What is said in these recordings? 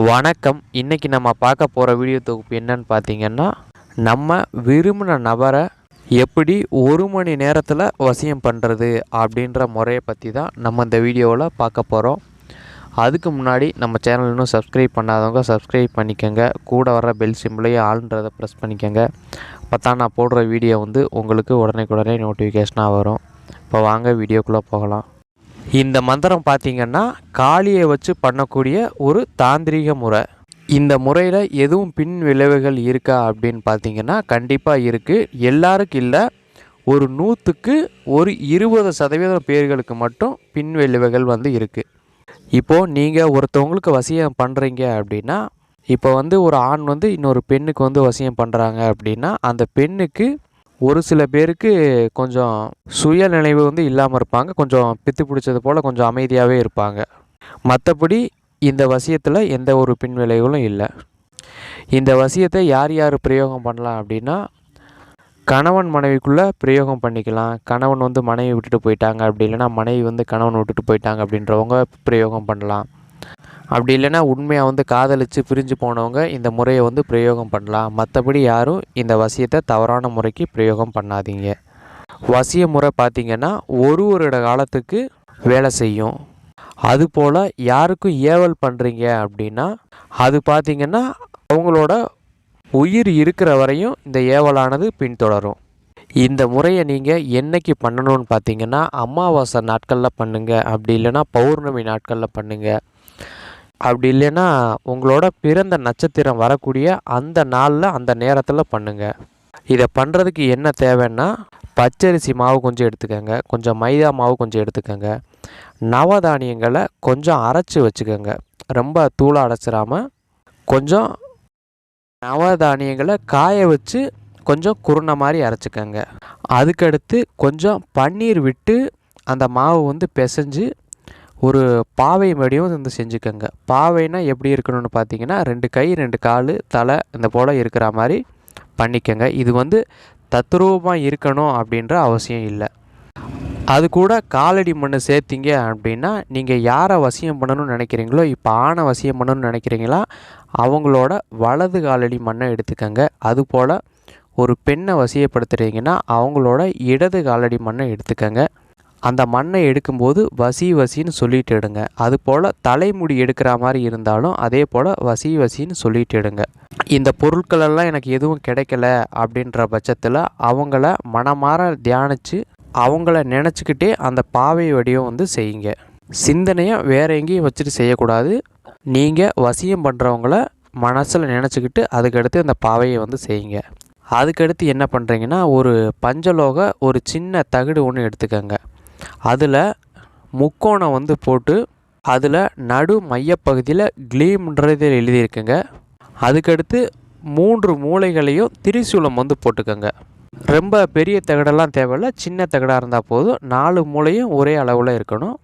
வணக்கம். இன்றைக்கி நம்ம பார்க்க போகிற வீடியோ தொகுப்பு என்னன்னு பார்த்தீங்கன்னா, நம்ம விரும்பின நபரை எப்படி 1 மணி நேரத்தில் வசியம் பண்ணுறது அப்படின்ற முறையை பற்றி தான் நம்ம இந்த வீடியோவில் பார்க்க போகிறோம். அதுக்கு முன்னாடி நம்ம சேனல் இன்னும் சப்ஸ்கிரைப் பண்ணாதவங்க சப்ஸ்கிரைப் பண்ணிக்கோங்க. கூட வர பெல் சிம்பிளையும் ஆல்ன்றதை ப்ரெஸ் பண்ணிக்கோங்க. அப்போ தான் நான் போடுற வீடியோ உங்களுக்கு உடனே நோட்டிஃபிகேஷனாக வரும். இப்போ வாங்க வீடியோக்குள்ளே போகலாம். இந்த மந்திரம் பார்த்திங்கன்னா காளியை வச்சு பண்ணக்கூடிய ஒரு தாந்திரிக முறை. இந்த முறையில் எதுவும் பின் விளைவுகள் இருக்கா அப்படின்னு பார்த்திங்கன்னா கண்டிப்பாக இருக்குது. எல்லாருக்கும் இல்லை, ஒரு 100க்கு ஒரு 20% பேர்களுக்கு மட்டும் பின் விளைவுகள் இருக்குது. இப்போது நீங்கள் ஒருத்தவங்களுக்கு வசியம் பண்ணுறீங்க அப்படின்னா, இப்போ ஒரு ஆண் இன்னொரு பெண்ணுக்கு வசியம் பண்ணுறாங்க அப்படின்னா, அந்த பெண்ணுக்கு ஒரு சில பேருக்கு கொஞ்சம் சுய நினைவு இல்லாமல் இருப்பாங்க. கொஞ்சம் பித்து பிடிச்சது போல் கொஞ்சம் அமைதியாகவே இருப்பாங்க. மற்றபடி இந்த வசியத்தில் எந்த ஒரு பின் விளைவுகளும் இல்லை. இந்த வசியத்தை யார் யார் பிரயோகம் பண்ணலாம் அப்படின்னா, கணவன் மனைவிக்குள்ளே பிரயோகம் பண்ணிக்கலாம். கணவன் மனைவி விட்டுட்டு போயிட்டாங்க, அப்படி இல்லைனா மனைவி கணவன் விட்டுட்டு போயிட்டாங்க அப்படின்றவங்க பிரயோகம் பண்ணலாம். அப்படி இல்லைன்னா உண்மையாக காதலித்து பிரிஞ்சு போனவங்க இந்த முறையை பிரயோகம் பண்ணலாம். மற்றபடி யாரும் இந்த வசியத்தை தவறான முறைக்கு பிரயோகம் பண்ணாதீங்க. வசிய முறை பார்த்திங்கன்னா ஒரு காலத்துக்கு வேலை செய்யும். அதுபோல் யாருக்கும் ஏவல் பண்ணுறீங்க அப்படின்னா அது பார்த்திங்கன்னா அவங்களோட உயிர் இருக்கிற வரையும் இந்த ஏவலானது பின்தொடரும். இந்த முறையை நீங்கள் என்றைக்கு பண்ணணும்னு பார்த்திங்கன்னா அமாவாசை நாட்களில் பண்ணுங்கள். அப்படி இல்லைன்னா பௌர்ணமி நாட்களில் பண்ணுங்கள். அப்படி இல்லைன்னா உங்களோட பிறந்த நட்சத்திரம் வரக்கூடிய அந்த நாளில் அந்த நேரத்தில் பண்ணுங்கள். இதை பண்ணுறதுக்கு என்ன தேவைன்னா, பச்சரிசி மாவு கொஞ்சம் எடுத்துக்கோங்க, கொஞ்சம் மைதா மாவு கொஞ்சம் எடுத்துக்கோங்க, நவதானியங்களை கொஞ்சம் அரைச்சி வச்சுக்கோங்க. ரொம்ப தூளாக அரைச்சிடாமல் கொஞ்சம் நவதானியங்களை காய வச்சு கொஞ்சம் குருணை மாதிரி அரைச்சிக்கோங்க. அதுக்கடுத்து கொஞ்சம் பன்னீர் விட்டு அந்த மாவு பிசைஞ்சு ஒரு பாவை மடியும் செஞ்சுக்கோங்க. பாவைனா எப்படி இருக்கணும்னு பார்த்தீங்கன்னா 2 கை 2 கால் தலை இந்த போல் இருக்கிற மாதிரி பண்ணிக்கோங்க. இது தத்ரூபமாக இருக்கணும் அப்படின்ற அவசியம் இல்லை. அது கூட காலடி மண் சேர்த்திங்க அப்படின்னா நீங்கள் யாரை வசியம் பண்ணணும்னு நினைக்கிறீங்களோ, இப்போ ஆணை வசியம் பண்ணணும்னு நினைக்கிறீங்களா அவங்களோட வலது காலடி மண்ணை எடுத்துக்கோங்க. அதுபோல் ஒரு பெண்ணை வசியப்படுத்துகிறீங்கன்னா அவங்களோட இடது காலடி மண்ணை எடுத்துக்கோங்க. அந்த மண்ணை எடுக்கும்போது வசின்னு சொல்லிட்டு எடுங்க. அதுபோல் தலைமுடி எடுக்கிற மாதிரி இருந்தாலும் அதே போல் வசின்னு சொல்லிட்டு எடுங்க. இந்த பொருட்களெல்லாம் எனக்கு எதுவும் கிடைக்கல அப்படின்ற பட்சத்தில் அவங்கள மனமாற தியானித்து அவங்கள நினச்சிக்கிட்டே அந்த பாவை வடிவம் செய்யுங்க. சிந்தனையை வேறு எங்கேயும் வச்சுட்டு செய்யக்கூடாது. நீங்கள் வசியம் பண்ணுறவங்கள மனசில் நினச்சிக்கிட்டு அதுக்கடுத்து அந்த பாவையை செய்யுங்க. அதுக்கடுத்து என்ன பண்ணுறீங்கன்னா, ஒரு பஞ்சலோக ஒரு சின்ன தகடு ஒன்று எடுத்துக்கோங்க. அதில் முக்கோணம் போட்டு அதில் நடு மையப்பகுதியில் க்ளீம்ன்றது எழுதியிருக்குங்க. அதுக்கடுத்து 3 மூலைகளையும் திரிசூலம் போட்டுக்கோங்க. ரொம்ப பெரிய தகடெல்லாம் தேவையில்லை, சின்ன தகடாக இருந்தால் போதும். 4 மூலையும் ஒரே அளவில் இருக்கணும்.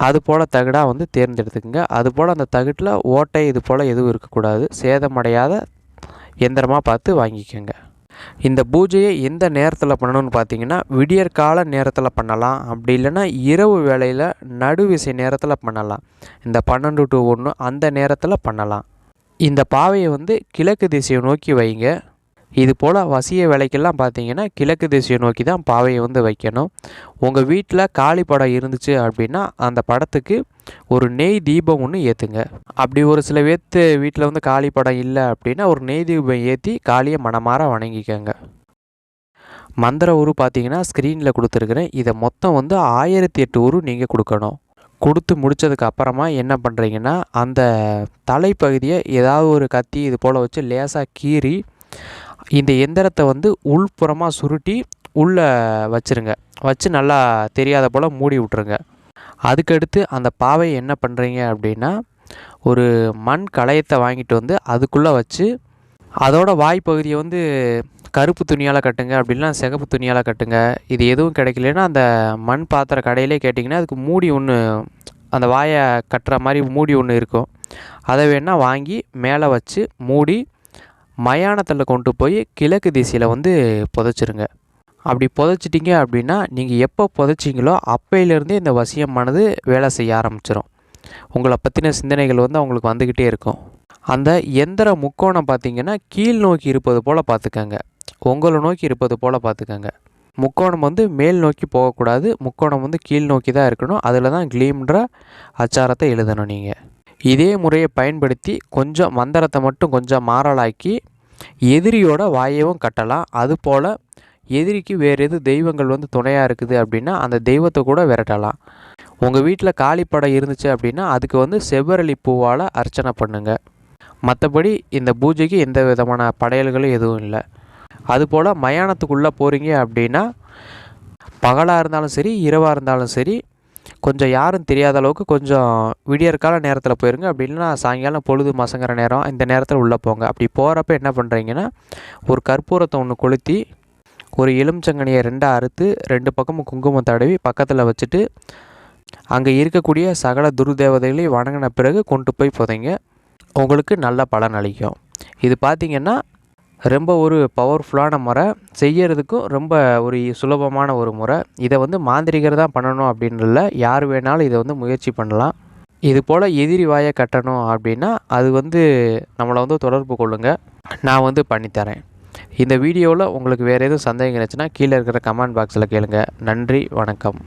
அதுபோல் தகடாக தேர்ந்தெடுத்துக்கோங்க. அதுபோல் அந்த தகட்டில் ஓட்டை இது போல் எதுவும் இருக்கக்கூடாது. சேதமடையாத எந்திரமாக பார்த்து வாங்கிக்கோங்க. இந்த பூஜையை எந்த நேரத்தில் பண்ணணும்னு பார்த்தீங்கன்னா, விடியற்கால நேரத்தில் பண்ணலாம். அப்படி இல்லைன்னா இரவு வேளையில் நடுவிசை நேரத்தில் பண்ணலாம். இந்த 12 to 1 அந்த நேரத்தில் பண்ணலாம். இந்த பாவையை கிழக்கு திசையை நோக்கி வைங்க. இது போல் வசிய வேலைக்கெல்லாம் பார்த்தீங்கன்னா கிழக்கு திசையை நோக்கி தான் பாவையை வைக்கணும். உங்கள் வீட்டில் காளி படம் இருந்துச்சு அப்படின்னா அந்த படத்துக்கு ஒரு நெய் தீபம் ஒன்று ஏற்றுங்க. அப்படி ஒரு சில பேர்த்து வீட்டில் காளி படம் இல்லை அப்படின்னா ஒரு நெய் தீபம் ஏற்றி காளியை மனமாற வணங்கிக்கோங்க. மந்திர உரு பார்த்தீங்கன்னா ஸ்க்ரீனில் கொடுத்துருக்குறேன். இதை மொத்தம் 1008 உரு நீங்கள் கொடுக்கணும். கொடுத்து முடித்ததுக்கு அப்புறமா என்ன பண்ணுறீங்கன்னா, அந்த தலைப்பகுதியை ஏதாவது ஒரு கத்தி இது போல் வச்சு லேசாக கீறி இந்த எந்திரத்தை உள்புறமாக சுருட்டி உள்ளே வச்சுருங்க. வச்சு நல்லா தெரியாத போல் மூடி விட்ருங்க. அதுக்கடுத்து அந்த பாவையை என்ன பண்ணுறீங்க அப்படின்னா, ஒரு மண் களையத்தை வாங்கிட்டு அதுக்குள்ளே வச்சு அதோட வாய்ப்பகுதியை கருப்பு துணியால் கட்டுங்க. அப்படின்னா சிகப்பு துணியால் கட்டுங்க. இது எதுவும் கிடைக்கலன்னா அந்த மண் பாத்திர கடையிலே கேட்டிங்கன்னா அதுக்கு மூடி ஒன்று, அந்த வாயை கட்டுற மாதிரி மூடி ஒன்று இருக்கும். அதை வேணால் வாங்கி மேலே வச்சு மூடி மயானத்தில் கொண்டு போய் கிழக்கு திசையில் புதைச்சிருங்க. அப்படி புதைச்சிட்டிங்க அப்படின்னா நீங்கள் எப்போ புதைச்சிங்களோ அப்பையிலேருந்தே இந்த வசியமானது வேலை செய்ய ஆரம்பிச்சிடும். உங்களை பற்றின சிந்தனைகள் அவங்களுக்கு வந்துக்கிட்டே இருக்கும். அந்த எந்திர முக்கோணம் பார்த்திங்கன்னா கீழ் நோக்கி இருப்பது போல் பார்த்துக்கங்க, உங்களை நோக்கி இருப்பது போல் பார்த்துக்கங்க. முக்கோணம் வந்து மேல் நோக்கி போகக்கூடாது, முக்கோணம் வந்து கீழ் நோக்கி தான் இருக்கணும். அதில் தான் க்ளீம்ன்ற அச்சாரத்தை எழுதணும். நீங்கள் இதே முறையை பயன்படுத்தி கொஞ்சம் மந்திரத்தை மட்டும் கொஞ்சம் மாறலாக்கி எதிரியோட வாயவும் கட்டலாம். அதுபோல் எதிரிக்கு வேறு எது தெய்வங்கள் வந்து துணையாக இருக்குது அப்படின்னா அந்த தெய்வத்தை கூட விரட்டலாம். உங்கள் வீட்டில் காளிப்படம் இருந்துச்சு அப்படின்னா அதுக்கு வந்து செவ்வரளி பூவால் அர்ச்சனை பண்ணுங்கள். மற்றபடி இந்த பூஜைக்கு எந்த விதமான படையல்களும் எதுவும் இல்லை. அதுபோல் மயானத்துக்குள்ளே போகிறீங்க அப்படின்னா பகலாக இருந்தாலும் சரி இரவாக இருந்தாலும் சரி கொஞ்சம் யாரும் தெரியாத அளவுக்கு கொஞ்சம் விடியற்கால நேரத்தில் போயிருங்க. அப்படி இல்லைன்னா சாயங்காலம் பொழுது மசங்கிற நேரம் இந்த நேரத்தில் உள்ளே போங்க. அப்படி போகிறப்ப என்ன பண்ணுறீங்கன்னா ஒரு கற்பூரத்தை ஒன்று கொளுத்தி ஒரு எலுமிச்சங்கனியை 2 அறுத்து 2 பக்கமும் குங்குமம் தடவி பக்கத்தில் வச்சுட்டு அங்கே இருக்கக்கூடிய சகல துர்தேவதைகளையும் வணங்கின பிறகு கொண்டு போய் புதைங்க. உங்களுக்கு நல்ல பலன் அளிக்கும். இது பார்த்திங்கன்னா ரொம்ப ஒரு பவர்ஃபுல்லான முறை, செய்யறதுக்கும் ரொம்ப ஒரு சுலபமான ஒரு முறை. இதை வந்து மாந்திரிகர் தான் பண்ணணும் அப்படின்னு இல்லை, யார் வேணாலும் இதை வந்து முயற்சி பண்ணலாம். இது போல் எதிரி வாயை கட்டணும் அப்படின்னா அது வந்து நம்மளை வந்து தொடர்பு கொள்ளுங்கள், நான் வந்து பண்ணித்தரேன். இந்த வீடியோவில் உங்களுக்கு வேறு எதுவும் சந்தேகம் இருந்துச்சுன்னா கீழே இருக்கிற கமெண்ட் பாக்ஸில் கேளுங்க. நன்றி, வணக்கம்.